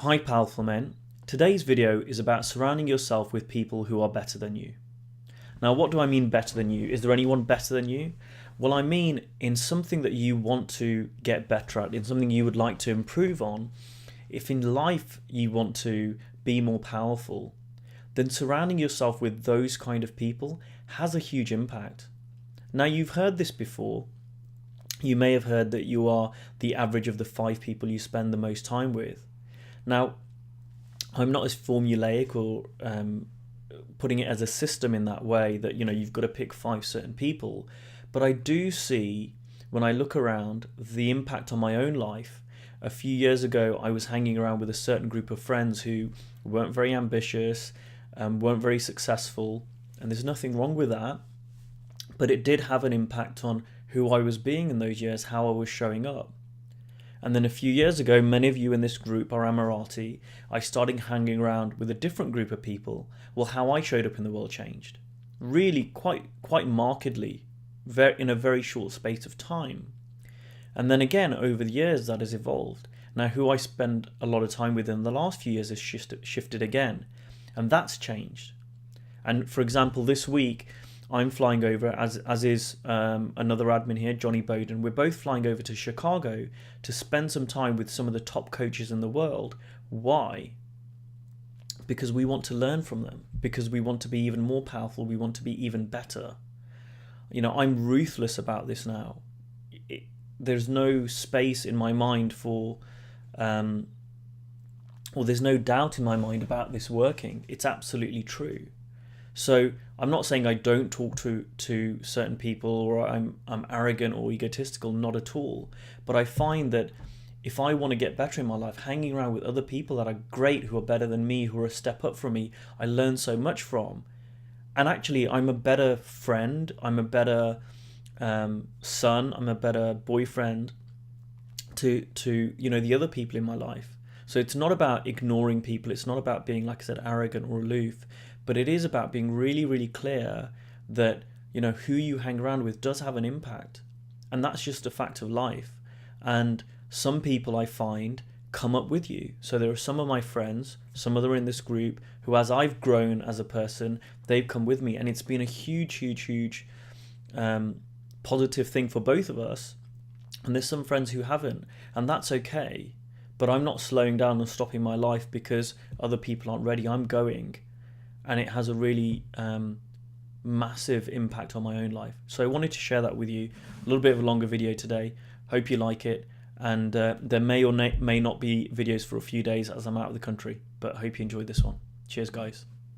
Hi powerful men, today's video is about surrounding yourself with people who are better than you. Now what do I mean better than you? Is there anyone better than you? Well, I mean in something that you want to get better at, in something you would like to improve on. If in life you want to be more powerful, then surrounding yourself with those kind of people has a huge impact. Now you've heard this before. You may have heard that you are the average of the 5 people you spend the most time with. Now, I'm not as formulaic or putting it as a system in that way that, you've got to pick 5 certain people. But I do see, when I look around, the impact on my own life. A few years ago, I was hanging around with a certain group of friends who weren't very ambitious, weren't very successful, and there's nothing wrong with that. But it did have an impact on who I was being in those years, how I was showing up. And then a few years ago, many of you in this group are Emirati. I started hanging around with a different group of people. Well, how I showed up in the world changed. Really quite markedly, in a very short space of time. And then again, over the years, that has evolved. Now, who I spend a lot of time with in the last few years has shifted again. And that's changed. And for example, this week, I'm flying over, as is another admin here, Johnny Bowden. We're both flying over to Chicago to spend some time with some of the top coaches in the world. Why? Because we want to learn from them. Because we want to be even more powerful. We want to be even better. I'm ruthless about this now. There's no space in my mind for, or there's no doubt in my mind about this working. It's absolutely true. So I'm not saying I don't talk to certain people or I'm arrogant or egotistical, not at all. But I find that if I want to get better in my life, hanging around with other people that are great, who are better than me, who are a step up from me, I learn so much from. And actually, I'm a better friend, I'm a better son, I'm a better boyfriend to the other people in my life. So it's not about ignoring people, it's not about being, like I said, arrogant or aloof. But it is about being really, really clear that, who you hang around with does have an impact. And that's just a fact of life. And some people I find come up with you. So there are some of my friends, some other in this group, who as I've grown as a person, they've come with me. And it's been a huge positive thing for both of us. And there's some friends who haven't. And that's okay. But I'm not slowing down and stopping my life because other people aren't ready. I'm going. And it has a really massive impact on my own life. So I wanted to share that with you. A little bit of a longer video today. Hope you like it. And there may or may not be videos for a few days as I'm out of the country. But I hope you enjoyed this one. Cheers, guys.